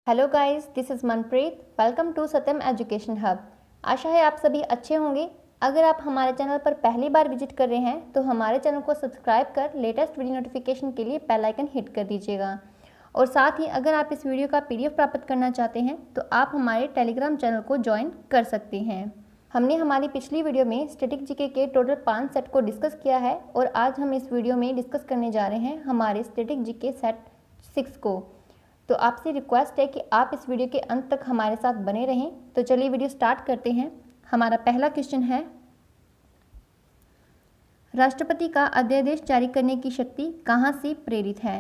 Hello guys, this is Manpreet. Welcome to Satyam education hub. आशा है आप सभी अच्छे होंगे। अगर आप हमारे चैनल पर पहली बार विजिट कर रहे हैं तो हमारे चैनल को सब्सक्राइब कर लेटेस्ट वीडियो नोटिफिकेशन के लिए बेल आइकन हिट कर दीजिएगा। और साथ ही अगर आप इस वीडियो का PDF प्राप्त करना चाहते हैं तो आप हमारे टेलीग्राम चैनल को ज्वाइन कर सकते हैं। हमने हमारी पिछली वीडियो में स्टैटिक जीके के टोटल 5 सेट को डिस्कस किया है और आज हम इस वीडियो में डिस्कस करने जा रहे हैं हमारे स्टैटिक जीके सेट 6 को। तो आपसे रिक्वेस्ट है कि आप इस वीडियो के अंत तक हमारे साथ बने रहें। तो चलिए वीडियो स्टार्ट करते हैं। हमारा पहला क्वेश्चन है, राष्ट्रपति का अध्यादेश जारी करने की शक्ति कहाँ से प्रेरित है।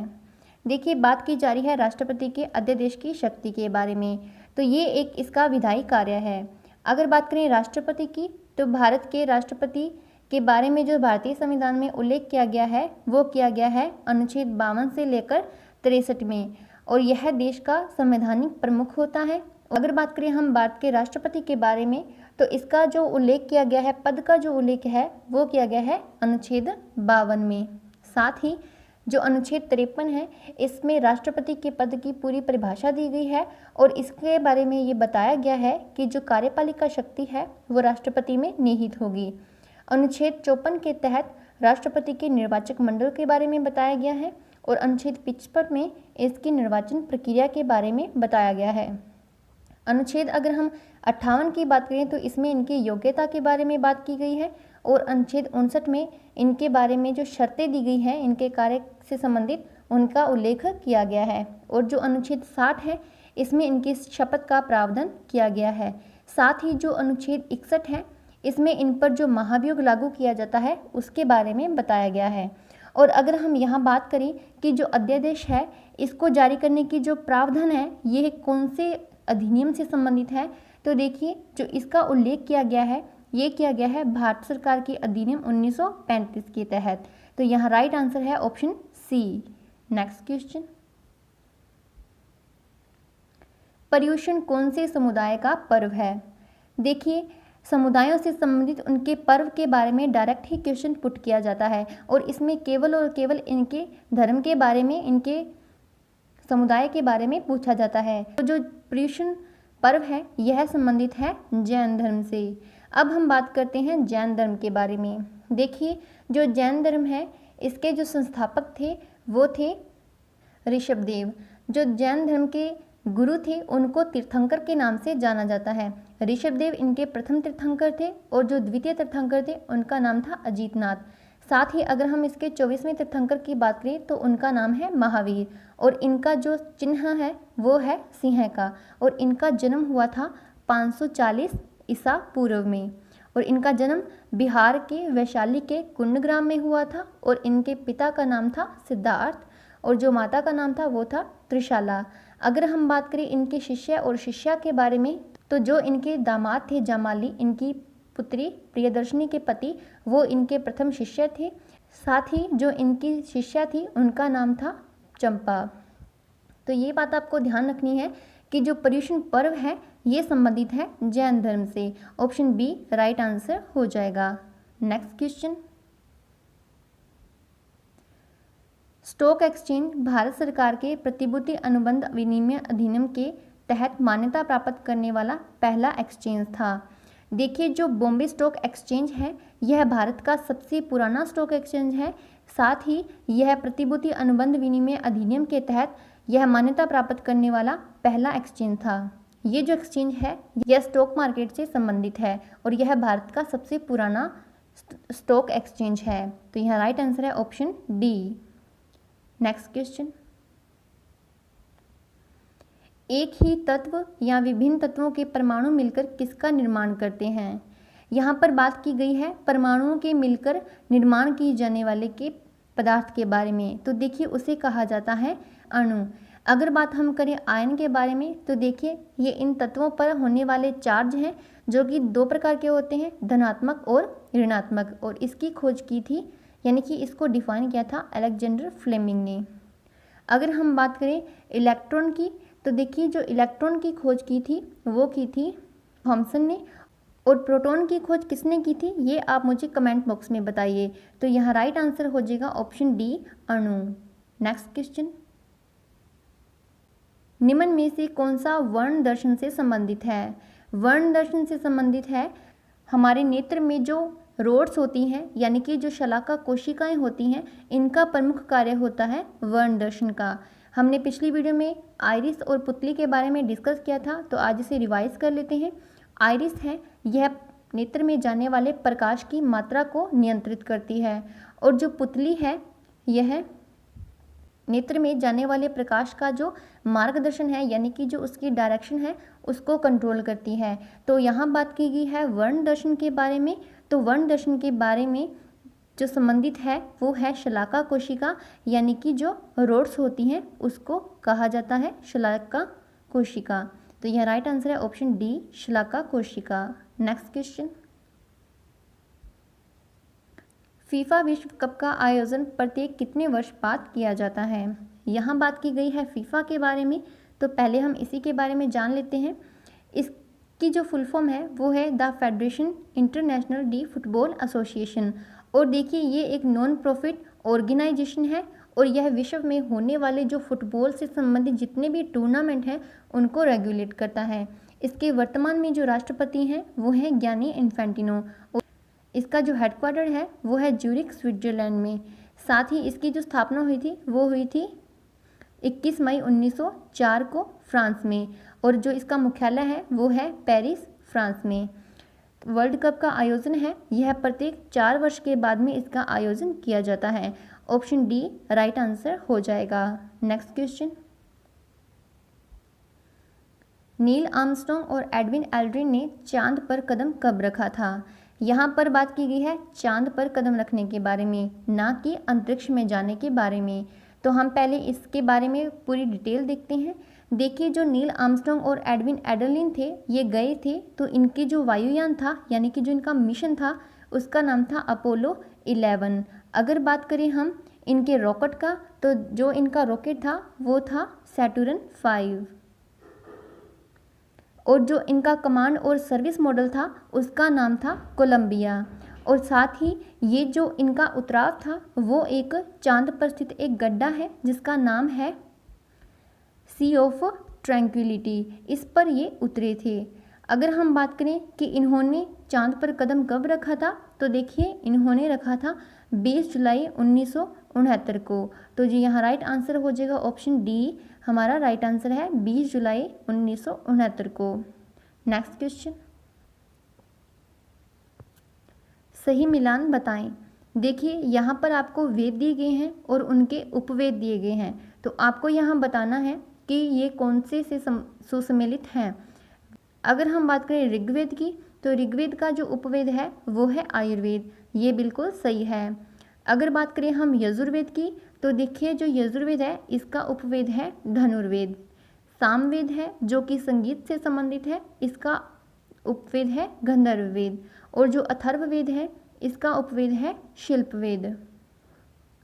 देखिए, बात की जा रही है राष्ट्रपति के अध्यादेश की शक्ति के बारे में। तो ये एक इसका विधायी कार्य है। अगर बात करें राष्ट्रपति की, तो भारत के राष्ट्रपति के बारे में जो भारतीय संविधान में उल्लेख किया गया है वो किया गया है अनुच्छेद 52 से लेकर 63 में, और यह देश का संवैधानिक प्रमुख होता है। अगर बात करें हम भारत के राष्ट्रपति के बारे में, तो इसका जो उल्लेख किया गया है, पद का जो उल्लेख है वो किया गया है अनुच्छेद 52 में। साथ ही जो अनुच्छेद 53 है, इसमें राष्ट्रपति के पद की पूरी परिभाषा दी गई है और इसके बारे में ये बताया गया है कि जो कार्यपालिका शक्ति है वो राष्ट्रपति में निहित होगी। अनुच्छेद 54 के तहत राष्ट्रपति के निर्वाचक मंडल के बारे में बताया गया है और अनुच्छेद 55 में इसकी निर्वाचन प्रक्रिया के बारे में बताया गया है। अनुच्छेद अगर हम 58 की बात करें तो इसमें इनकी योग्यता के बारे में बात की गई है और अनुच्छेद 59 में इनके बारे में जो शर्तें दी गई हैं इनके कार्य से संबंधित उनका उल्लेख किया गया है। और जो अनुच्छेद 60 है इसमें इनकी शपथ का प्रावधान किया गया है। साथ ही जो अनुच्छेद 61 है इसमें इन पर जो महाभियोग लागू किया जाता है उसके बारे में बताया गया है। और अगर हम यहाँ बात करें कि जो अध्यादेश है इसको जारी करने की जो प्रावधान है ये कौन से अधिनियम से संबंधित है, तो देखिए जो इसका उल्लेख किया गया है ये किया गया है भारत सरकार की अधिनियम 1935 के तहत। तो यहाँ राइट आंसर है option C. Next question, Paryushan कौन से समुदाय का पर्व है। देखिए, समुदायों से संबंधित उनके पर्व के बारे में डायरेक्ट ही क्वेश्चन पुट किया जाता है और इसमें केवल और केवल इनके धर्म के बारे में, इनके समुदाय के बारे में पूछा जाता है। तो जो पर्युषण पर्व है यह संबंधित है जैन धर्म से। अब हम बात करते हैं जैन धर्म के बारे में। देखिए, जो जैन धर्म है इसके जो संस्थापक थे वो थे ऋषभदेव। जो जैन धर्म के गुरु थे उनको तीर्थंकर के नाम से जाना जाता है। ऋषभदेव इनके प्रथम तीर्थंकर थे और जो द्वितीय तीर्थंकर थे उनका नाम था अजीतनाथ। साथ ही अगर हम इसके 24वें तीर्थंकर की बात करें तो उनका नाम है महावीर और इनका जो चिन्ह है वो है सिंह का और इनका जन्म हुआ था 540 ईसा पूर्व में और इनका जन्म बिहार के वैशाली के कुंडग्राम में हुआ था और इनके पिता का नाम था सिद्धार्थ और जो माता का नाम था वो था त्रिशाला। अगर हम बात करें इनके शिष्य और शिष्या के बारे में, तो जो इनके दामाद थे जामाली, इनकी पुत्री प्रियदर्शनी के पति, वो इनके प्रथम शिष्य थे। साथ ही जो इनकी शिष्या थी उनका नाम था चंपा। तो ये बात आपको ध्यान रखनी है कि जो पर्युषण पर्व है ये संबंधित है जैन धर्म से। ऑप्शन बी राइट आंसर हो जाएगा। Next question, stock exchange Bharat सरकार के प्रतिभूति अनुबंध विनिमय अधिनियम के तहत मान्यता प्राप्त करने वाला पहला एक्सचेंज था। देखिए, जो बॉम्बे स्टॉक एक्सचेंज है यह भारत का सबसे पुराना स्टॉक एक्सचेंज है। साथ ही यह प्रतिभूति अनुबंध विनिमय अधिनियम के तहत यह मान्यता प्राप्त करने वाला पहला एक्सचेंज था। ये जो एक्सचेंज है यह स्टॉक मार्केट से संबंधित है और यह भारत का सबसे पुराना स्टॉक एक्सचेंज है। तो यह राइट आंसर है ऑप्शन डी। नेक्स्ट क्वेश्चन, एक ही तत्व या विभिन्न तत्वों के परमाणु मिलकर किसका निर्माण करते हैं। यहाँ पर बात की गई है परमाणुओं के मिलकर निर्माण की जाने वाले के पदार्थ के बारे में। तो देखिए उसे कहा जाता है अणु। अगर बात हम करें आयन के बारे में, तो देखिए ये इन तत्वों पर होने वाले चार्ज हैं जो कि दो प्रकार के होते हैं, धनात्मक और ऋणात्मक। और इसकी खोज की थी, यानी कि इसको डिफाइन किया था अलेक्जेंडर फ्लेमिंग ने। अगर हम बात करें इलेक्ट्रॉन की, तो देखिए जो इलेक्ट्रॉन की खोज की थी वो की थी थॉमसन ने। और प्रोटॉन की खोज किसने की थी ये आप मुझे कमेंट बॉक्स में बताइए। तो यहाँ राइट आंसर हो जाएगा ऑप्शन डी अणु। नेक्स्ट क्वेश्चन, निम्न में से कौन सा वर्ण दर्शन से संबंधित है? वर्ण दर्शन से संबंधित है हमारे नेत्र में जो रोड्स होती हैं, यानी कि जो शलाका कोशिकाएं होती हैं, इनका प्रमुख कार्य होता है वर्ण दर्शन का। हमने पिछली वीडियो में आइरिस और पुतली के बारे में डिस्कस किया था, तो आज इसे रिवाइज कर लेते हैं। आइरिस है, यह नेत्र में जाने वाले प्रकाश की मात्रा को नियंत्रित करती है, और जो पुतली है यह नेत्र में जाने वाले प्रकाश का जो मार्गदर्शन है, यानी कि जो उसकी डायरेक्शन है, उसको कंट्रोल करती है। तो यहाँ बात की गई है वर्ण दर्शन के बारे में। तो वर्ण दर्शन के बारे में जो संबंधित है वो है शलाका कोशिका, यानी कि जो रोड्स होती हैं उसको कहा जाता है शलाका कोशिका। तो यह राइट आंसर है ऑप्शन डी, शलाका कोशिका। नेक्स्ट क्वेश्चन, फीफा विश्व कप का आयोजन प्रत्येक कितने वर्ष बाद किया जाता है? यहाँ बात की गई है फीफा के बारे में, तो पहले हम इसी के बारे में जान लेते हैं। इसकी जो फुल फॉर्म है वो है the federation international D football association. और देखिए ये एक नॉन प्रॉफिट ऑर्गेनाइजेशन है, और यह विश्व में होने वाले जो फुटबॉल से संबंधित जितने भी टूर्नामेंट हैं उनको रेगुलेट करता है। इसके वर्तमान में जो राष्ट्रपति हैं वो हैं गियानी इन्फेंटिनो। इसका जो हेडक्वार्टर है वो है ज्यूरिख, स्विट्जरलैंड में। साथ ही इसकी जो स्थापना हुई थी वो हुई थी 21 मई 1904 को फ्रांस में, और जो इसका मुख्यालय है वो है पेरिस, फ्रांस में। वर्ल्ड कप का आयोजन है यह प्रत्येक 4 वर्ष के बाद में इसका आयोजन किया जाता है। ऑप्शन डी राइट आंसर हो जाएगा। नेक्स्ट क्वेश्चन, नील आर्मस्ट्रॉन्ग और एडविन एल्ड्रिन ने चांद पर कदम कब रखा था? यहाँ पर बात की गई है चांद पर कदम रखने के बारे में, ना कि अंतरिक्ष में जाने के बारे में। तो हम पहले इसके बारे में पूरी डिटेल देखते हैं। देखिए जो नील आर्मस्ट्रॉन्ग और एडविन एल्ड्रिन थे ये गए थे, तो इनके जो वायुयान था, यानी कि जो इनका मिशन था उसका नाम था अपोलो 11। अगर बात करें हम इनके रॉकेट का, तो जो इनका रॉकेट था वो था सैटर्न 5, और जो इनका कमांड और सर्विस मॉडल था उसका नाम था कोलंबिया। और साथ ही ये जो इनका उतराव था वो एक चांद पर स्थित एक गड्ढा है जिसका नाम है सी ऑफ ट्रैंक्विलिटी, इस पर ये उतरे थे। अगर हम बात करें कि इन्होंने चांद पर कदम कब रखा था, तो देखिए इन्होंने रखा था 20 जुलाई 1969 को। तो जी यहाँ राइट आंसर हो जाएगा ऑप्शन डी, हमारा राइट आंसर है 20 जुलाई 1969 को। नेक्स्ट क्वेश्चन, सही मिलान बताएं। देखिए यहाँ पर आपको वेद दिए गए हैं और उनके उपवेद दिए गए हैं, तो आपको यहाँ बताना है कि ये कौन से सुसम्मिलित हैं। अगर हम बात करें ऋग्वेद की, तो ऋग्वेद का जो उपवेद है वो है आयुर्वेद, ये बिल्कुल सही है। अगर बात करें हम यजुर्वेद की, तो देखिए जो यजुर्वेद है इसका उपवेद है धनुर्वेद। सामवेद है जो कि संगीत से संबंधित है, इसका उपवेद है गंधर्ववेद। और जो अथर्ववेद है इसका उपवेद है शिल्पवेद।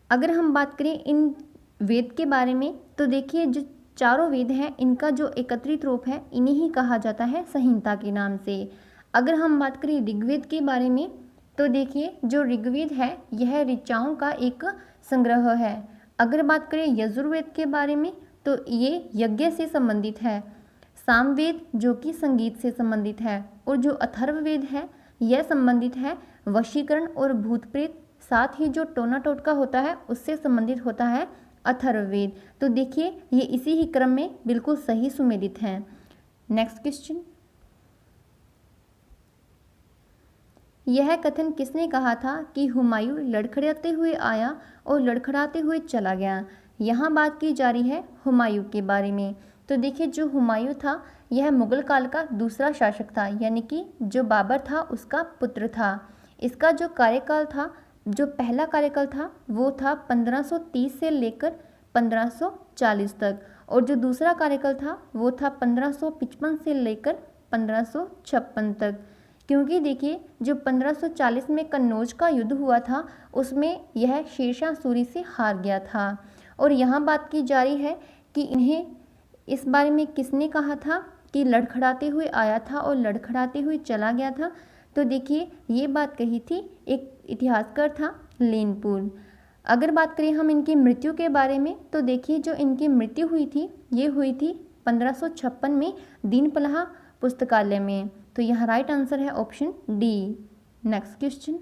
अगर हम बात करें इन वेद के बारे में, तो देखिए जो चारों वेद हैं इनका जो एकत्रित रूप है इन्हें ही कहा जाता है संहिता के नाम से। अगर हम बात करें ऋग्वेद के बारे में, तो देखिए जो ऋग्वेद है यह ऋचाओं का एक संग्रह है। अगर बात करें यजुर्वेद के बारे में, तो ये यज्ञ से संबंधित है। सामवेद जो कि संगीत से संबंधित है, और जो अथर्ववेद है यह संबंधित है वशीकरण और भूत प्रेत, साथ ही जो टोना टोटका होता है उससे संबंधित होता है अथर्ववेद। तो देखिए ये इसी ही क्रम में बिल्कुल सही सुमेलित हैं। नेक्स्ट क्वेश्चन, यह कथन किसने कहा था कि हुमायूं लड़खड़ाते हुए आया और लड़खड़ाते हुए चला गया? यहाँ बात की जा रही है हुमायूं के बारे में। तो देखिए जो हुमायूं था यह मुगल काल का दूसरा शासक था, यानी कि जो बाबर था उसका पुत्र था। इसका जो कार्यकाल था, जो पहला कार्यकाल था वो था 1530 से लेकर 1540 तक, और जो दूसरा कार्यकाल था वो था 1555 से लेकर 1556 तक। क्योंकि देखिए जो 1540 में कन्नौज का युद्ध हुआ था उसमें यह शेरशाह सूरी से हार गया था। और यहाँ बात की जा रही है कि इन्हें इस बारे में किसने कहा था कि लड़खड़ाते हुए आया था और लड़खड़ाते हुए चला गया था। तो देखिए ये बात कही थी एक इतिहासकार था लेनपुर। अगर बात करें हम इनकी मृत्यु के बारे में, तो देखिए जो इनकी मृत्यु हुई थी ये हुई थी 1556 में दीनपलाह पुस्तकालय में। तो यहाँ राइट आंसर है ऑप्शन डी। नेक्स्ट क्वेश्चन,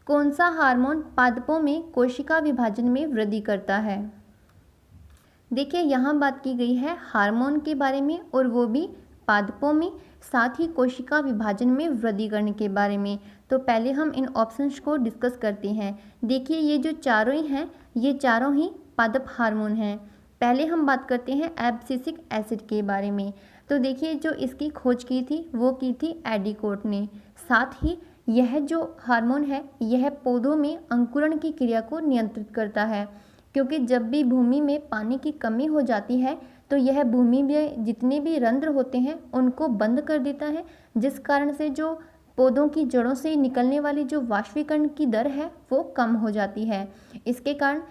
कौन सा हार्मोन पादपों में कोशिका विभाजन में वृद्धि करता है? देखिए यहाँ बात की गई है हार्मोन के बारे में और वो भी पादपों में, साथ ही कोशिका विभाजन में वृद्धि करने के बारे में। तो पहले हम इन ऑप्शंस को डिस्कस करते हैं। देखिए ये जो चारों ही हैं ये चारों ही पादप हार्मोन हैं। पहले हम बात करते हैं एब्सिसिक एसिड के बारे में। तो देखिए जो इसकी खोज की थी वो की थी एडिकोट ने। साथ ही यह जो हार्मोन है यह पौधों में अंकुरण की क्रिया को नियंत्रित करता है, क्योंकि जब भी भूमि में पानी की कमी हो जाती है तो यह भूमि में जितने भी रंध्र होते हैं उनको बंद कर देता है, जिस कारण से जो पौधों की जड़ों से निकलने वाली जो वाष्पीकरण की दर है वो कम हो जाती है। इसके कारण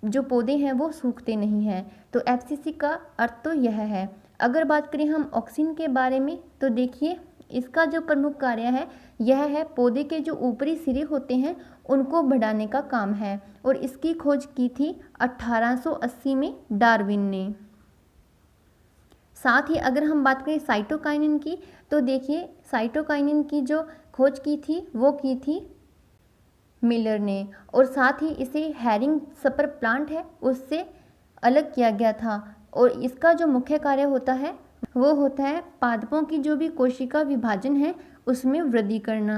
जो पौधे हैं वो सूखते नहीं हैं। तो एफसीसी का अर्थ तो यह है। अगर बात करें हम ऑक्सिन के बारे में तो देखिए इसका जो प्रमुख कार्य है यह है पौधे के जो ऊपरी सिरे होते हैं उनको बढ़ाने का काम है, और इसकी खोज की थी 1880 में डार्विन ने। साथ ही अगर हम बात करें साइटोकाइनिन की तो देखिए साइटोकाइनिन की जो खोज की थी वो की थी मिलर ने, और साथ ही इसे हैरिंग स्पर प्लांट है उससे अलग किया गया था, और इसका जो मुख्य कार्य होता है वो होता है पादपों की जो भी कोशिका विभाजन है उसमें वृद्धि करना।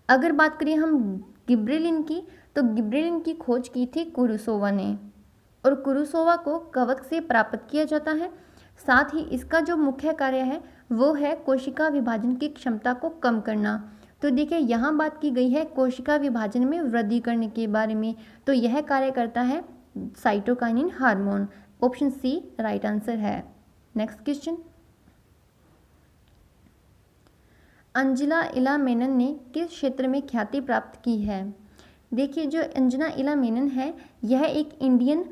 अगर बात करें हम गिब्रेलिन की तो गिब्रेलिन की खोज की थी कुरुसोवा ने, और कुरुसोवा को कवक से प्राप्त किया जाता है। साथ ही इसका जो मुख्य कार्य है वो है कोशिका विभाजन की क्षमता को कम करना। तो देखिए यहाँ बात की गई है कोशिका विभाजन में वृद्धि करने के बारे में, तो यह कार्य करता है cytokinin hormone. Option C right answer है। नेक्स्ट क्वेश्चन, अंजिला इला मेनन ने किस क्षेत्र में ख्याति प्राप्त की है? देखिए जो अंजना इला मेनन है यह एक इंडियन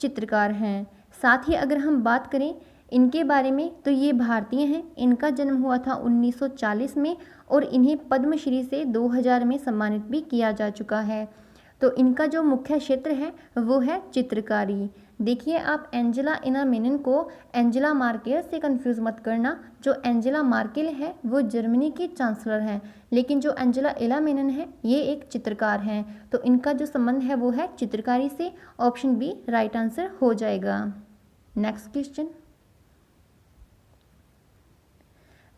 चित्रकार हैं। साथ ही अगर हम बात करें इनके बारे में तो ये भारतीय हैं। इनका जन्म हुआ था 1940 में और इन्हें पद्मश्री से 2000 में सम्मानित भी किया जा चुका है। तो इनका जो मुख्य क्षेत्र है वो है चित्रकारी। देखिए आप एंजेला इला मेनन को एंजेला मार्केल से कंफ्यूज मत करना। जो एंजेला मार्केल है वो जर्मनी की चांसलर हैं, लेकिन जो एंजेला इला मेनन है ये एक चित्रकार हैं। तो इनका जो संबंध है वो है चित्रकारी से। ऑप्शन बी राइट आंसर हो जाएगा। नेक्स्ट क्वेश्चन,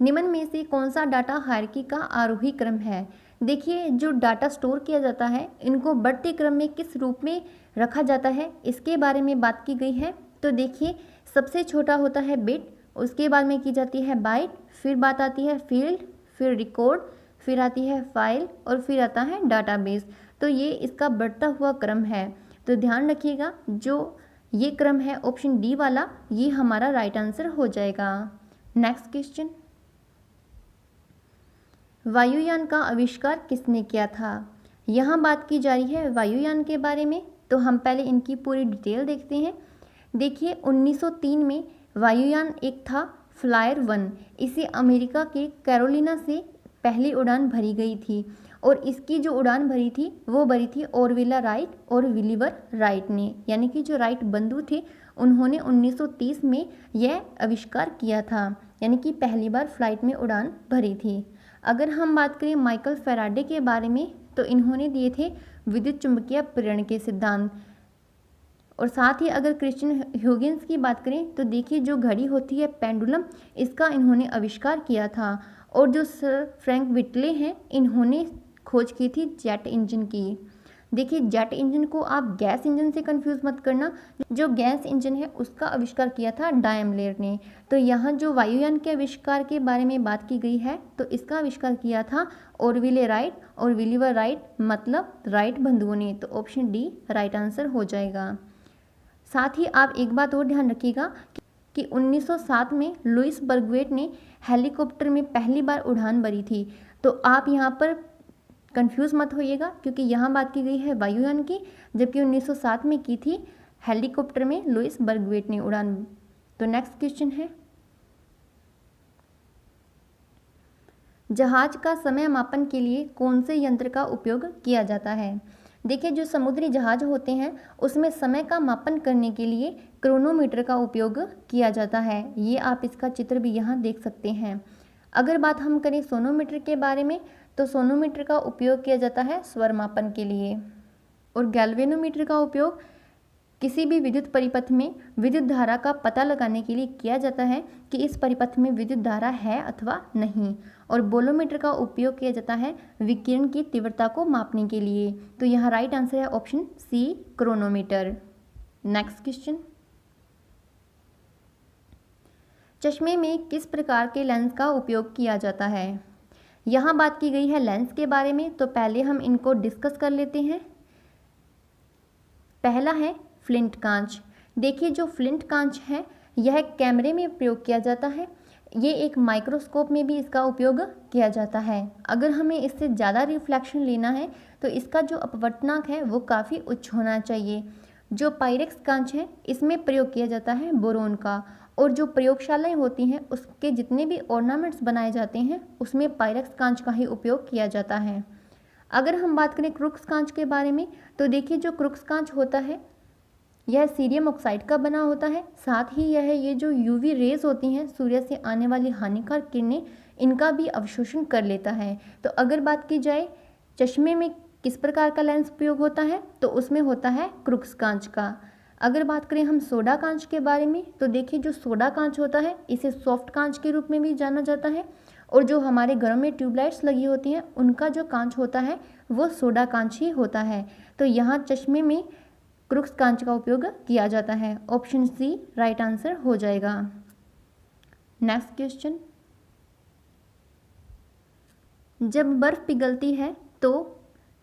निम्न में से कौन सा डाटा हायरार्की का आरोही क्रम है? देखिए जो डाटा स्टोर किया जाता है इनको बढ़ते क्रम में किस रूप में रखा जाता है इसके बारे में बात की गई है। तो देखिए सबसे छोटा होता है बिट, उसके बाद में की जाती है बाइट, फिर बात आती है फील्ड, फिर रिकॉर्ड, फिर आती है फाइल और फिर आता है डाटाबेस। तो ये इसका बढ़ता हुआ क्रम है। तो ध्यान रखिएगा जो ये क्रम है ऑप्शन डी वाला ये हमारा राइट आंसर हो जाएगा। नेक्स्ट क्वेश्चन, वायुयान का आविष्कार किसने किया था? यहाँ बात की जा रही है वायुयान के बारे में। तो हम पहले इनकी पूरी डिटेल देखते हैं। देखिए 1903 में वायुयान एक था फ्लायर 1। इसे अमेरिका के कैरोलिना से पहली उड़ान भरी गई थी, और इसकी जो उड़ान भरी थी वो भरी थी ऑरविला राइट और विलिवर राइट ने, यानी कि जो राइट बंधु थे उन्होंने 1930 में यह आविष्कार किया था, यानी कि पहली बार फ्लाइट में उड़ान भरी थी। अगर हम बात करें माइकल फैराडे के बारे में तो इन्होंने दिए थे विद्युत चुंबकीय प्रेरण के सिद्धांत। और साथ ही अगर क्रिश्चियन ह्यूगिन्स की बात करें तो देखिए जो घड़ी होती है पेंडुलम, इसका इन्होंने आविष्कार किया था। और जो सर फ्रैंक विटले हैं इन्होंने खोज की थी जेट इंजन की। देखिए जेट इंजन को आप गैस इंजन से कंफ्यूज मत करना। जो गैस इंजन है उसका आविष्कार किया था डायमलर ने। तो यहाँ जो वायुयान के आविष्कार के बारे में बात की गई है तो इसका आविष्कार किया था ऑरविले राइट और विलिवर राइट, मतलब राइट बंधुओं ने। तो ऑप्शन डी राइट आंसर हो जाएगा। साथ ही आप एक बात और ध्यान रखिएगा कि 1907 में लुइस बर्गवेट ने हेलीकॉप्टर में पहली बार उड़ान भरी थी। तो आप यहाँ पर कंफ्यूज मत होइएगा क्योंकि यहाँ बात की गई है वायुयान की, जबकि 1907 में की थी हेलीकॉप्टर में लुइस बर्गवेट ने उड़ान। तो नेक्स्ट क्वेश्चन है, जहाज का समय मापन के लिए कौन से यंत्र का उपयोग किया जाता है? देखिए जो समुद्री जहाज होते हैं उसमें समय का मापन करने के लिए क्रोनोमीटर का उपयोग किया जाता है। ये आप इसका चित्र भी यहाँ देख सकते हैं। अगर बात हम करें सोनोमीटर के बारे में, तो सोनोमीटर का उपयोग किया जाता है स्वर मापन के लिए। और गैल्वेनोमीटर का उपयोग किसी भी विद्युत परिपथ में विद्युत धारा का पता लगाने के लिए किया जाता है कि इस परिपथ में विद्युत धारा है अथवा नहीं। और बोलोमीटर का उपयोग किया जाता है विकिरण की तीव्रता को मापने के लिए। तो यहाँ राइट आंसर है option C, chronometer. Next question, चश्मे में किस प्रकार के लेंस का उपयोग किया जाता है? यहाँ बात की गई है लेंस के बारे में, तो पहले हम इनको डिस्कस कर लेते हैं। पहला है फ्लिंट कांच। देखिए जो फ्लिंट कांच है यह कैमरे में प्रयोग किया जाता है। ये एक माइक्रोस्कोप में भी इसका उपयोग किया जाता है। अगर हमें इससे ज़्यादा रिफ्लेक्शन लेना है तो इसका जो अपवर्तनांक है वो काफ़ी उच्च होना चाहिए। जो पायरेक्स कांच है इसमें प्रयोग किया जाता है बोरोन का। और जो प्रयोगशालाएं होती हैं उसके जितने भी ऑर्नामेंट्स बनाए जाते हैं उसमें पायरेक्स कांच का ही उपयोग किया जाता है। अगर हम बात करें क्रुक्स कांच के बारे में, तो देखिए जो क्रुक्स कांच होता है यह सीरियम ऑक्साइड का बना होता है। साथ ही ये जो यूवी रेज होती हैं सूर्य से आने वाली हानिकारक किरणें, इनका भी अवशोषण कर लेता है। तो अगर बात की जाए चश्मे में किस प्रकार का लेंस प्रयोग होता है, तो उसमें होता है क्रुक्स कांच का। अगर बात करें हम सोडा कांच के बारे में, तो देखिए जो सोडा कांच होता है इसे सॉफ्ट कांच के रूप में भी जाना जाता है। और जो हमारे घरों में ट्यूबलाइट्स लगी होती हैं उनका जो कांच होता है वो सोडा कांच ही होता है। तो यहाँ चश्मे में क्रुक्स कांच का उपयोग किया जाता है। ऑप्शन सी राइट आंसर हो जाएगा। नेक्स्ट क्वेश्चन, जब बर्फ पिघलती है तो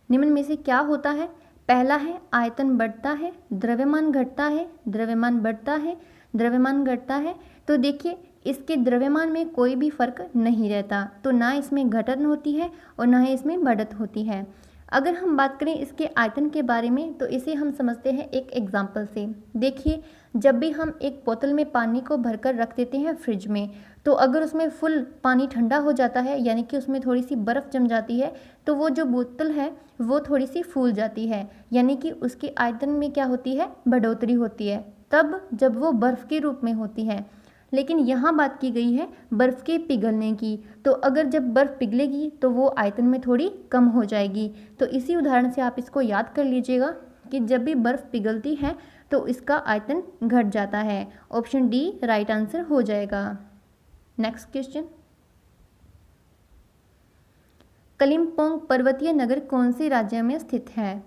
निम्न में से क्या होता है? पहला है आयतन बढ़ता है, द्रव्यमान घटता है, द्रव्यमान बढ़ता है, द्रव्यमान घटता है। तो देखिए इसके द्रव्यमान में कोई भी फर्क नहीं रहता, तो ना इसमें घटन होती है और ना ही इसमें बढ़त होती है। अगर हम बात करें इसके आयतन के बारे में, तो इसे हम समझते हैं एक एग्जाम्पल से। देखिए जब भी हम एक बोतल में पानी को भरकर रख देते हैं फ्रिज में, तो अगर उसमें फुल पानी ठंडा हो जाता है यानी कि उसमें थोड़ी सी बर्फ़ जम जाती है, तो वो जो बोतल है वो थोड़ी सी फूल जाती है, यानी कि उसके आयतन में क्या होती है, बढ़ोतरी होती है, तब जब वो बर्फ़ के रूप में होती है। लेकिन यहाँ बात की गई है बर्फ़ के पिघलने की, तो अगर जब बर्फ़ पिघलेगी तो वो आयतन में थोड़ी कम हो जाएगी। तो इसी उदाहरण से आप इसको याद कर लीजिएगा कि जब भी बर्फ़ पिघलती है तो इसका आयतन घट जाता है। ऑप्शन डी राइट आंसर हो जाएगा। नेक्स्ट क्वेश्चन, कलिम्पोंग पर्वतीय नगर कौन से राज्य में स्थित है?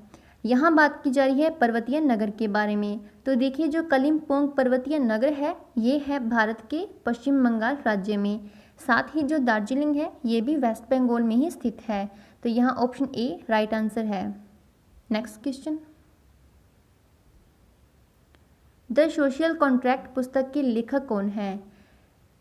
यहाँ बात की जा रही है पर्वतीय नगर के बारे में। तो देखिए जो कलिम्पोंग पर्वतीय नगर है ये है भारत के पश्चिम बंगाल राज्य में। साथ ही जो दार्जिलिंग है ये भी वेस्ट बंगाल में ही स्थित है। तो यहाँ ऑप्शन ए राइट आंसर है। Next question, the social contract पुस्तक के लेखक कौन है?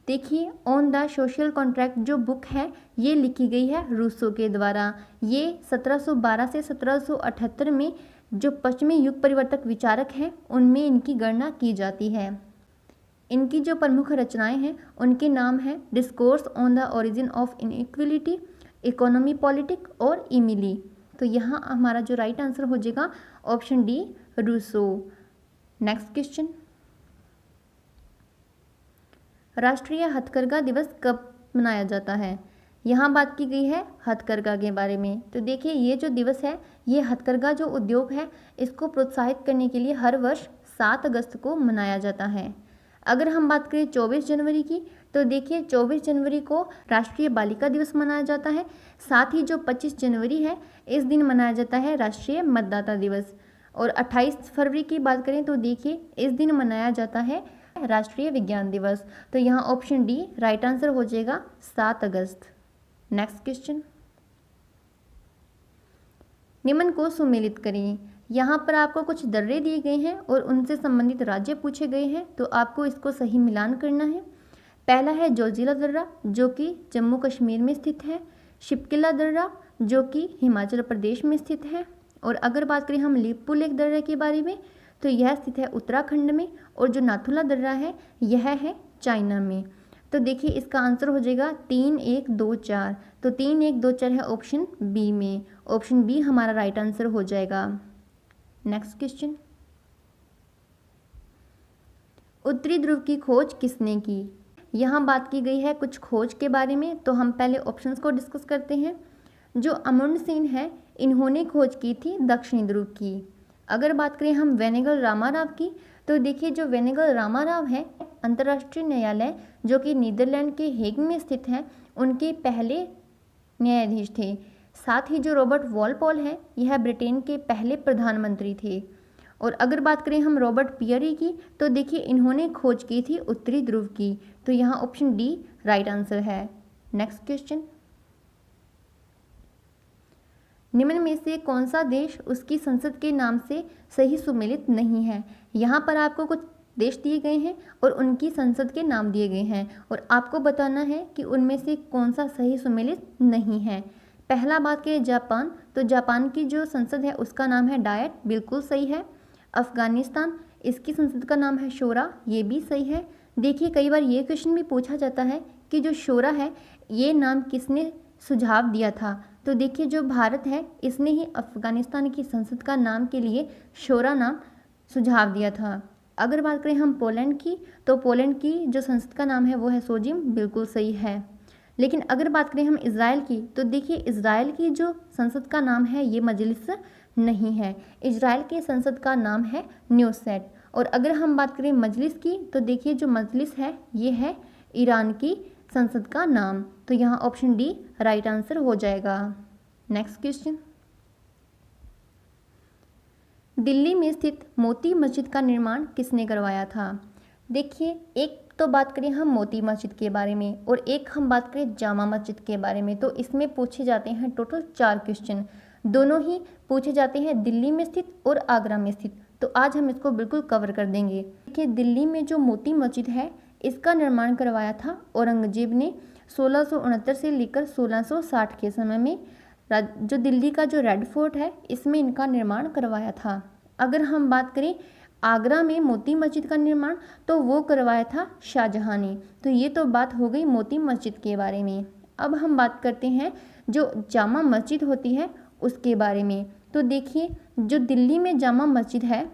देखिए ऑन द सोशल कॉन्ट्रैक्ट जो बुक है ये लिखी गई है रूसो के द्वारा। ये 1712 से 1778 में जो पश्चिमी युग परिवर्तक विचारक हैं उनमें इनकी गणना की जाती है। इनकी जो प्रमुख रचनाएं हैं उनके नाम हैं discourse on the origin of inequality, economy politic और इमिली। तो यहाँ हमारा जो राइट आंसर हो जाएगा option D Rousseau. Next question, राष्ट्रीय हथकरघा दिवस कब मनाया जाता है? यहाँ बात की गई है हथकरघा के बारे में। तो देखिए ये जो दिवस है ये हथकरघा जो उद्योग है इसको प्रोत्साहित करने के लिए हर वर्ष 7 अगस्त को मनाया जाता है। अगर हम बात करें 24 जनवरी की, तो देखिए 24 जनवरी को राष्ट्रीय बालिका दिवस मनाया जाता है। साथ ही जो 25 जनवरी है इस दिन मनाया जाता है राष्ट्रीय मतदाता दिवस। और 28 फरवरी की बात करें तो देखिए इस दिन मनाया जाता है राष्ट्रीय विज्ञान दिवस। तो यहाँ ऑप्शन डी राइट आंसर हो जाएगा 7 अगस्त। नेक्स्ट क्वेश्चन, निम्न को सुमेलित करें। यहाँ पर आपको कुछ दर्रे दिए गए हैं और उनसे संबंधित राज्य पूछे गए हैं, तो आपको इसको सही मिलान करना है। पहला है जोजिला दर्रा जो कि जम्मू कश्मीर में स्थित है, शिपकिला दर्रा जो कि हिमाचल प्रदेश में स्थित है, और अगर बात करें हम लिपू लेक दर्रे के बारे में तो यह स्थित है उत्तराखंड में, और जो नाथुला दर्रा है यह है चाइना में। तो देखिए इसका आंसर हो जाएगा 3, 1, 2, 4। तो 3, 1, 2, 4 है ऑप्शन बी में। ऑप्शन बी हमारा राइट आंसर हो जाएगा। नेक्स्ट क्वेश्चन, उत्तरी ध्रुव की खोज किसने की? यहाँ बात की गई है कुछ खोज के बारे में, तो हम पहले ऑप्शंस को डिस्कस करते हैं। जो अमुंड सेन है, इन्होंने खोज की थी दक्षिणी ध्रुव की। अगर बात करें हम वेनेगल रामाराव की, तो देखिए जो वेनेगल रामाराव है, अंतर्राष्ट्रीय न्यायालय जो कि नीदरलैंड के हेग में स्थित है, उनके पहले न्यायाधीश थे। साथ ही जो रॉबर्ट वॉलपॉल है, यह ब्रिटेन के पहले प्रधानमंत्री थे। और अगर बात करें हम रॉबर्ट पियरी की, तो देखिए इन्होंने खोज की थी उत्तरी ध्रुव की। तो यहाँ ऑप्शन डी राइट आंसर है। नेक्स्ट क्वेश्चन, निम्न में से कौन सा देश उसकी संसद के नाम से सही सुमेलित नहीं है? यहाँ पर आपको कुछ देश दिए गए हैं और उनकी संसद के नाम दिए गए हैं और आपको बताना है कि उनमें से कौन सा सही सुमेलित नहीं है। पहला बात करें जापान, तो जापान की जो संसद है उसका नाम है डायट, बिल्कुल सही है। अफगानिस्तान, इसकी संसद का नाम है शोरा, ये भी सही है। देखिए कई बार ये क्वेश्चन भी पूछा जाता है कि जो शोरा है ये नाम किसने सुझाव दिया था? तो देखिए जो भारत है इसने ही अफगानिस्तान की संसद का नाम के लिए शोरा नाम सुझाव दिया था। अगर बात करें हम पोलैंड की, तो पोलैंड की जो संसद का नाम है वो है सोजिम, बिल्कुल सही है। लेकिन अगर बात करें हम इज़राइल की, तो देखिए इज़राइल की जो संसद का नाम है ये मजलिस नहीं है। इज़राइल के संसद का नाम है न्यूसेट। और अगर हम बात करें मजलिस की, तो देखिए जो मजलिस है ये है ईरान की संसद का नाम। तो यहाँ ऑप्शन डी राइट आंसर हो जाएगा। नेक्स्ट क्वेश्चन, दिल्ली में स्थित मोती मस्जिद का निर्माण किसने करवाया था? देखिए एक तो बात करें हम मोती मस्जिद के बारे में और एक हम बात करें जामा मस्जिद के बारे में, तो इसमें पूछे जाते हैं टोटल 4 क्वेश्चन। दोनों ही पूछे जाते हैं दिल्ली में स्थित और आगरा में स्थित, तो आज हम इसको बिल्कुल कवर कर देंगे। देखिए दिल्ली में जो मोती मस्जिद है इसका निर्माण करवाया था औरंगजेब ने 1669 से लेकर 1660 के समय में। जो दिल्ली का जो रेड फोर्ट है इसमें इनका निर्माण करवाया था। अगर हम बात करें आगरा में मोती मस्जिद का निर्माण, तो वो करवाया था शाहजहां ने। तो ये तो बात हो गई मोती मस्जिद के बारे में। अब हम बात करते हैं जो जामा मस्जिद होती है उसके बारे में। तो देखिए जो दिल्ली में जामा मस्जिद है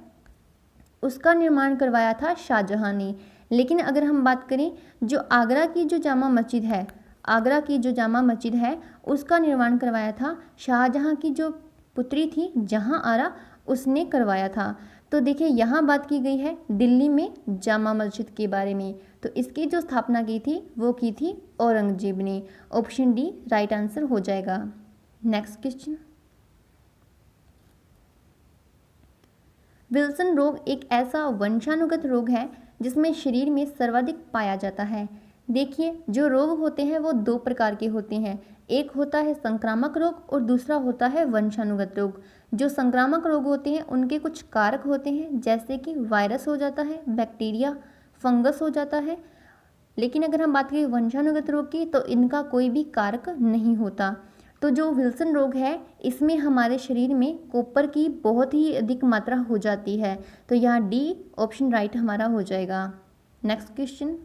उसका निर्माण करवाया था शाहजहां ने। लेकिन अगर हम बात करें जो आगरा की जो जामा मस्जिद है, आगरा की जो जामा मस्जिद है उसका निर्माण करवाया था शाहजहां की जो पुत्री थी जहां आरा, उसने करवाया था। तो देखिए यहाँ बात की गई है दिल्ली में जामा मस्जिद के बारे में। तो इसकी जो स्थापना की थी वो की थी औरंगजेब ने। ऑप्शन डी राइट आंसर हो जाएगा। नेक्स्ट क्वेश्चन, विल्सन रोग एक ऐसा वंशानुगत रोग है जिसमें शरीर में सर्वाधिक पाया जाता है। देखिए जो रोग होते हैं वो 2 प्रकार के होते हैं, एक होता है संक्रामक रोग और दूसरा होता है वंशानुगत रोग। जो संक्रामक रोग होते हैं उनके कुछ कारक होते हैं, जैसे कि वायरस हो जाता है, बैक्टीरिया, फंगस हो जाता है। लेकिन अगर हम बात करें वंशानुगत रोग की, तो इनका कोई भी कारक नहीं होता। तो जो विल्सन रोग है इसमें हमारे शरीर में कॉपर की बहुत ही अधिक मात्रा हो जाती है। तो यहाँ डी ऑप्शन राइट हमारा हो जाएगा। नेक्स्ट क्वेश्चन,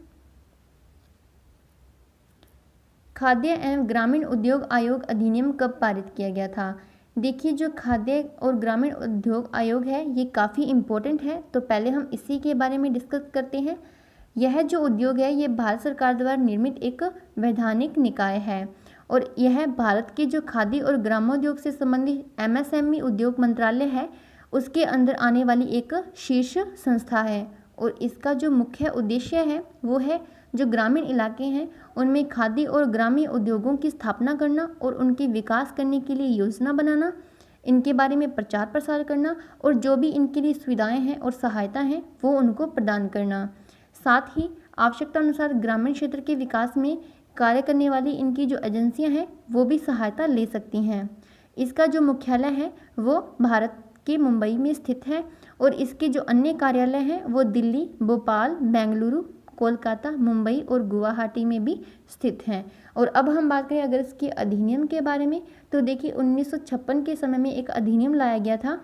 खाद्य एवं ग्रामीण उद्योग आयोग अधिनियम कब पारित किया गया था? देखिए जो खाद्य और ग्रामीण उद्योग आयोग है ये काफ़ी इम्पोर्टेंट है, तो पहले हम इसी के बारे में डिस्कस करते हैं। यह जो उद्योग है ये भारत सरकार द्वारा निर्मित एक वैधानिक निकाय है और यह भारत के जो खादी और ग्रामोद्योग से संबंधित MSME उद्योग मंत्रालय है उसके अंदर आने वाली एक शीर्ष संस्था है। और इसका जो मुख्य उद्देश्य है वो है जो ग्रामीण इलाके हैं उनमें खादी और ग्रामीण उद्योगों की स्थापना करना और उनके विकास करने के लिए योजना बनाना, इनके बारे में प्रचार प्रसार करना और जो भी इनके लिए सुविधाएं हैं और सहायता हैं वो उनको प्रदान करना। साथ ही आवश्यकता अनुसार ग्रामीण क्षेत्र के विकास में कार्य करने वाली इनकी जो एजेंसियां हैं वो भी सहायता ले सकती हैं। इसका जो मुख्यालय है वो भारत के मुंबई में स्थित है और इसके जो अन्य कार्यालय हैं वो दिल्ली, भोपाल, बेंगलुरु, कोलकाता, मुंबई और गुवाहाटी में भी स्थित हैं। और अब हम बात करें अगर इसके अधिनियम के बारे में, तो देखिए 1956 के समय में एक अधिनियम लाया गया था,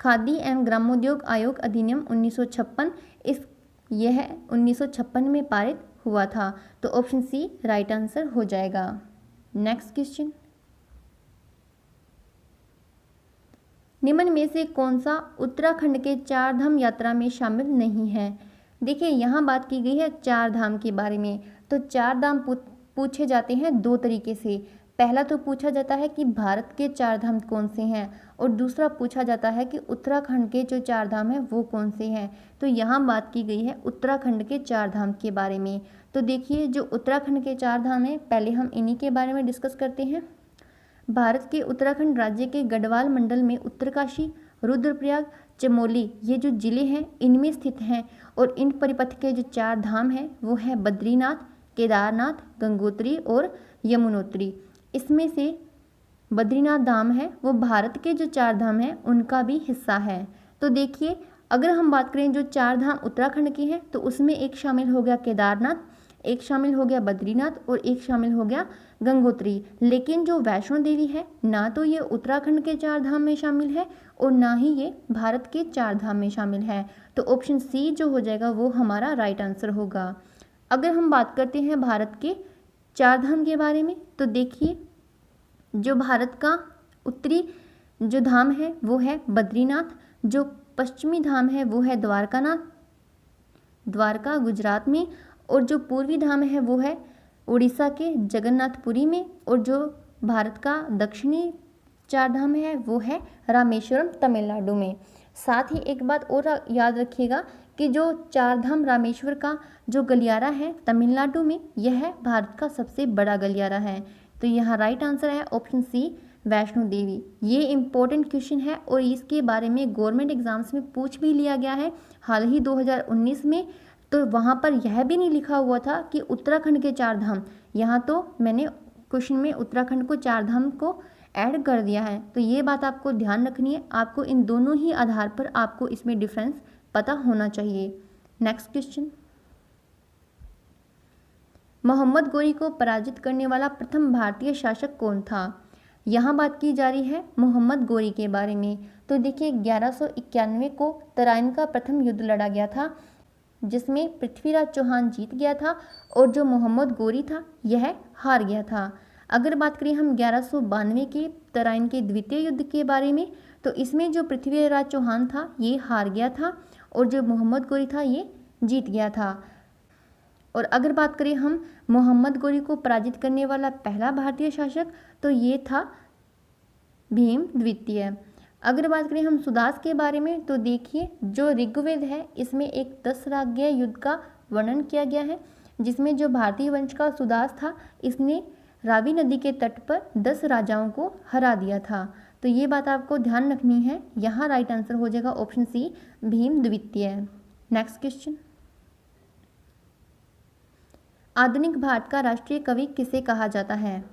खादी एवं ग्रामोद्योग आयोग अधिनियम 1956। यह 1956 में पारित हुआ था। तो ऑप्शन सी राइट आंसर हो जाएगा। नेक्स्ट क्वेश्चन, निम्न में से कौन सा उत्तराखंड के चार धाम यात्रा में शामिल नहीं है। देखिए यहाँ बात की गई है चार धाम के बारे में। तो चार धाम पूछे जाते हैं दो तरीके से। पहला तो पूछा जाता है कि भारत के चार धाम कौन से हैं, और दूसरा पूछा जाता है कि उत्तराखंड के जो चार धाम हैं वो कौन से हैं। तो यहाँ बात की गई है उत्तराखंड के चार धाम के बारे में। तो देखिए जो उत्तराखंड के चार धाम हैं, पहले हम इन्हीं के बारे में डिस्कस करते हैं। भारत के उत्तराखंड राज्य के गढ़वाल मंडल में उत्तरकाशी, रुद्रप्रयाग, चमोली ये जो जिले हैं इनमें स्थित हैं। और इन परिपथ के जो चार धाम हैं वो है बद्रीनाथ, केदारनाथ, गंगोत्री और यमुनोत्री। इसमें से बद्रीनाथ धाम है वो भारत के जो चार धाम हैं उनका भी हिस्सा है। तो देखिए अगर हम बात करें जो चार धाम उत्तराखंड के हैं तो उसमें एक शामिल हो गया केदारनाथ, एक शामिल हो गया बद्रीनाथ और एक शामिल हो गया गंगोत्री। लेकिन जो वैष्णो देवी है ना तो ये उत्तराखंड के चार धाम में शामिल है और ना ही ये भारत के चार धाम में शामिल है। तो ऑप्शन सी जो हो जाएगा वो हमारा राइट आंसर होगा। अगर हम बात करते हैं भारत के चार धाम के बारे में तो देखिए जो भारत का उत्तरी जो धाम है वो है बद्रीनाथ, जो पश्चिमी धाम है वो है द्वारका गुजरात में, और जो पूर्वी धाम है वो है उड़ीसा के जगन्नाथपुरी में, और जो भारत का दक्षिणी चार धाम है वो है रामेश्वरम तमिलनाडु में। साथ ही एक बात और याद रखिएगा कि जो चार धाम रामेश्वर का जो गलियारा है तमिलनाडु में, यह भारत का सबसे बड़ा गलियारा है। तो यहाँ राइट आंसर है ऑप्शन सी वैष्णो देवी। ये इम्पोर्टेंट क्वेश्चन है और इसके बारे में गवर्नमेंट एग्जाम्स में पूछ भी लिया गया है हाल ही 2019 में। तो वहाँ पर यह भी नहीं लिखा हुआ था कि उत्तराखंड के चार धाम, यहाँ तो मैंने क्वेश्चन में उत्तराखंड को चार धाम को ऐड कर दिया है। तो ये बात आपको ध्यान रखनी है, आपको इन दोनों ही आधार पर आपको इसमें डिफरेंस पता होना चाहिए। नेक्स्ट क्वेश्चन, मोहम्मद गोरी को पराजित करने वाला प्रथम भारतीय शासक कौन था। यहाँ बात की जा रही है मोहम्मद गोरी के बारे में। तो देखिए 1191 को तराइन का प्रथम युद्ध लड़ा गया था जिसमें पृथ्वीराज चौहान जीत गया था और जो मोहम्मद गोरी था यह हार गया था। अगर बात करें हम 1192 के तराइन के द्वितीय युद्ध के बारे में तो इसमें जो पृथ्वीराज चौहान था ये हार गया था और जो मोहम्मद गोरी था ये जीत गया था। और अगर बात करें हम मोहम्मद गोरी को पराजित करने वाला पहला भारतीय शासक तो ये था भीम द्वितीय। अगर बात करें हम सुदास के बारे में तो देखिए जो ऋग्वेद है इसमें एक 10 राज्य युद्ध का वर्णन किया गया है जिसमें जो भारतीय वंश का सुदास था इसने रावी नदी के तट पर 10 राजाओं को हरा दिया था। तो ये बात आपको ध्यान रखनी है। यहाँ राइट आंसर हो जाएगा ऑप्शन सी भीम द्वितीय। नेक्स्ट क्वेश्चन, आधुनिक भारत का राष्ट्रीय कवि किसे कहा जाता है।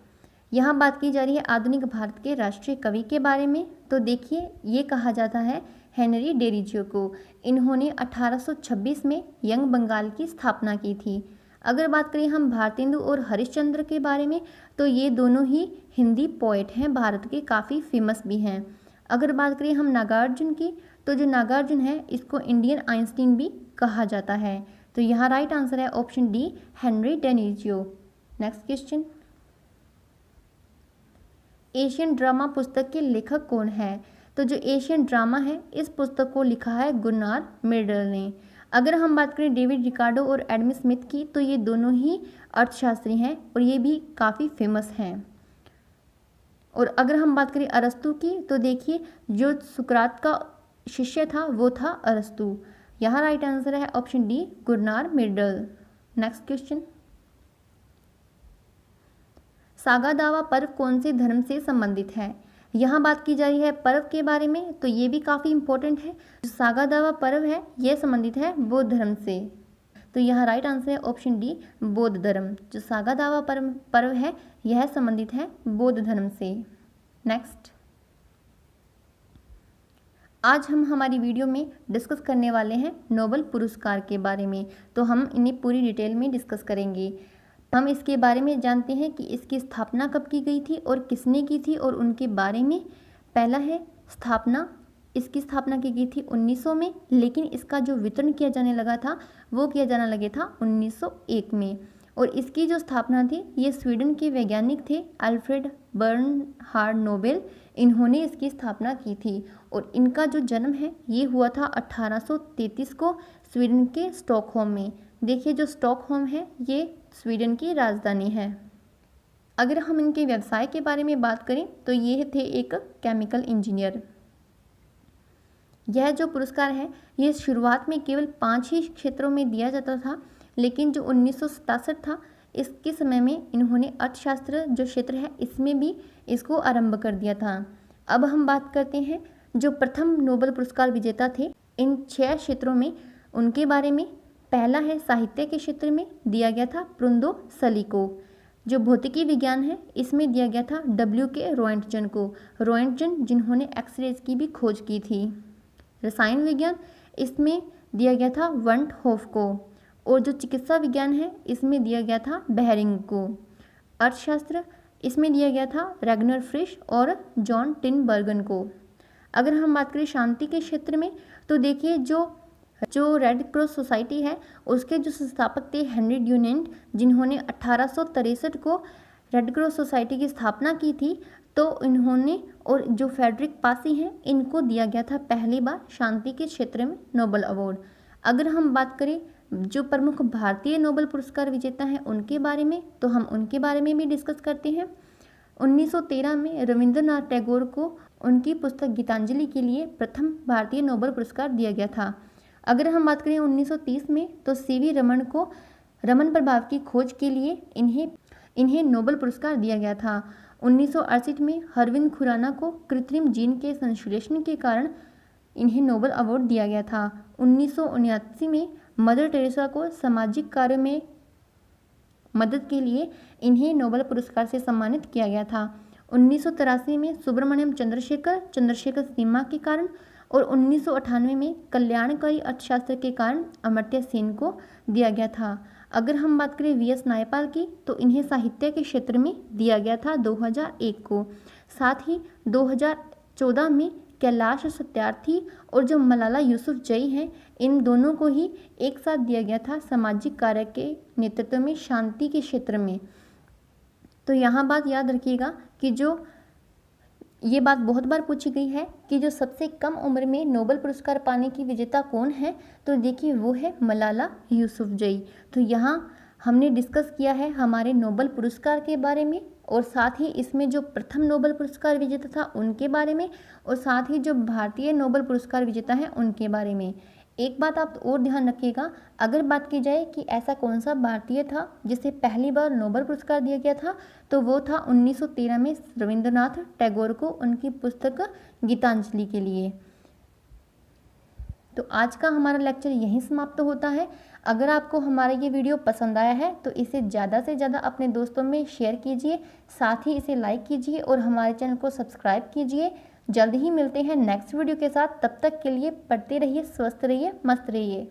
यहाँ बात की जा रही है आधुनिक भारत के राष्ट्रीय कवि के बारे में। तो देखिए ये कहा जाता है हेनरी डेरिजियो को। इन्होंने 1826 में यंग बंगाल की स्थापना की थी। अगर बात करें हम भारतेंदु और हरिश्चंद्र के बारे में तो ये दोनों ही हिंदी पोएट हैं, भारत के काफ़ी फेमस भी हैं। अगर बात करें हम नागार्जुन की तो जो नागार्जुन है इसको इंडियन आइंस्टीन भी कहा जाता है। तो यहाँ राइट आंसर है option D Henry Derozio. Next question, Asian drama पुस्तक के लेखक कौन है। तो जो एशियन ड्रामा है इस पुस्तक को लिखा है गुरनार मिर्डल ने। अगर हम बात करें डेविड रिकार्डो और एडम स्मिथ की तो ये दोनों ही अर्थशास्त्री हैं और ये भी काफ़ी फेमस हैं। और अगर हम बात करें अरस्तु की तो देखिए जो सुकरात का शिष्य था वो था अरस्तु। यहाँ राइट आंसर है option D Gunnar Myrdal. Next question, Saga Dawa पर्व कौन से धर्म से संबंधित है। यहाँ बात की जा रही है पर्व के बारे में तो ये भी काफ़ी इंपॉर्टेंट है। जो सागा दावा पर्व है यह संबंधित है बौद्ध धर्म से। तो यहाँ राइट आंसर है ऑप्शन डी बौद्ध धर्म। जो सागा दावा पर्व है यह संबंधित है बौद्ध धर्म से। नेक्स्ट, आज हम हमारी वीडियो में डिस्कस करने वाले हैं नोबेल पुरस्कार के बारे में। तो हम इन्हें पूरी डिटेल में डिस्कस करेंगे। हम इसके बारे में जानते हैं कि इसकी स्थापना कब की गई थी और किसने की थी और उनके बारे में। पहला है स्थापना इसकी स्थापना की गई थी 1900 में, लेकिन इसका जो वितरण किया जाने लगा था वो किया जाने लगे था 1901 में। और इसकी जो स्थापना थी ये स्वीडन के वैज्ञानिक थे अल्फ्रेड बर्नहार्ड नोबेल, इन्होंने इसकी स्थापना की थी। और इनका जो जन्म है ये हुआ था 1833 को स्वीडन के स्टॉकहोम में। देखिए जो स्टॉकहोम है ये स्वीडन की राजधानी है। अगर हम इनके व्यवसाय के बारे में बात करें तो ये थे एक केमिकल इंजीनियर। यह जो पुरस्कार है ये शुरुआत में केवल 5 ही क्षेत्रों में दिया जाता था, लेकिन जो 1967 था इसके समय में इन्होंने अर्थशास्त्र जो क्षेत्र है इसमें भी इसको आरंभ कर दिया था। अब हम बात करते हैं जो प्रथम नोबेल पुरस्कार विजेता थे इन 6 क्षेत्रों में, उनके बारे में। पहला है साहित्य के क्षेत्र में दिया गया था प्रुंदो सली को। जो भौतिकी विज्ञान है इसमें दिया गया था W.K. रोएंटजन को, रोएंटजन जिन्होंने एक्सरेज की भी खोज की थी। रसायन विज्ञान इसमें दिया गया था वंट होफ को। और जो चिकित्सा विज्ञान है इसमें दिया गया था बेहरिंग को। अर्थशास्त्र इसमें दिया गया था रैग्नर फ्रिश और जॉन टिनबर्गन को। अगर हम बात करें शांति के क्षेत्र में तो देखिए जो रेड क्रॉस सोसाइटी है उसके जो संस्थापक थे हेनरी ड्यूनेंट, जिन्होंने 1863 को रेड क्रॉस सोसाइटी की स्थापना की थी। तो इन्होंने और जो फेडरिक पासी हैं इनको दिया गया था पहली बार शांति के क्षेत्र में नोबेल अवार्ड। अगर हम बात करें जो प्रमुख भारतीय नोबेल पुरस्कार विजेता हैं उनके बारे में तो हम उनके बारे में भी डिस्कस करते हैं। 1913 में रविंद्रनाथ टैगोर को उनकी पुस्तक गीतांजलि के लिए प्रथम भारतीय नोबेल पुरस्कार दिया गया था। अगर हम बात करें 1930 में तो सीवी रमन को रमन प्रभाव की खोज के लिए इन्हें नोबेल पुरस्कार दिया गया था। 1968 में हरविंद खुराना को कृत्रिम जीन के संश्लेषण के कारण इन्हें नोबेल अवार्ड दिया गया था। 1979 में मदर टेरेसा को सामाजिक कार्य में मदद के लिए इन्हें नोबेल पुरस्कार से सम्मानित किया गया था। 1983 में सुब्रमण्यम चंद्रशेखर सीमा के कारण और 1998 में कल्याणकारी अर्थशास्त्र के कारण अमर्त्य सेन को दिया गया था। अगर हम बात करें वीएस नायपाल की तो इन्हें साहित्य के क्षेत्र में दिया गया था 2001 को। साथ ही 2014 में कैलाश सत्यार्थी और जो मलाला यूसुफजई हैं इन दोनों को ही एक साथ दिया गया था सामाजिक कार्य के नेतृत्व में शांति के क्षेत्र में। तो यहाँ बात याद रखिएगा कि जो ये बात बहुत बार पूछी गई है कि जो सबसे कम उम्र में नोबेल पुरस्कार पाने की विजेता कौन है, तो देखिए वो है मलाला यूसुफजई। तो यहाँ हमने डिस्कस किया है हमारे नोबेल पुरस्कार के बारे में और साथ ही इसमें जो प्रथम नोबेल पुरस्कार विजेता था उनके बारे में और साथ ही जो भारतीय नोबेल पुरस्कार विजेता हैं उनके बारे में। एक बात आप और ध्यान रखिएगा, अगर बात की जाए कि ऐसा कौन सा भारतीय था जिसे पहली बार नोबेल पुरस्कार दिया गया था तो वो था 1913 में रविंद्रनाथ टैगोर को उनकी पुस्तक गीतांजलि के लिए। तो आज का हमारा लेक्चर यहीं समाप्त होता है। अगर आपको हमारा ये वीडियो पसंद आया है तो इसे ज़्यादा से ज़्यादा अपने दोस्तों में शेयर कीजिए, साथ ही इसे लाइक कीजिए और हमारे चैनल को सब्सक्राइब कीजिए। जल्द ही मिलते हैं नेक्स्ट वीडियो के साथ, तब तक के लिए पढ़ते रहिए, स्वस्थ रहिए, मस्त रहिए।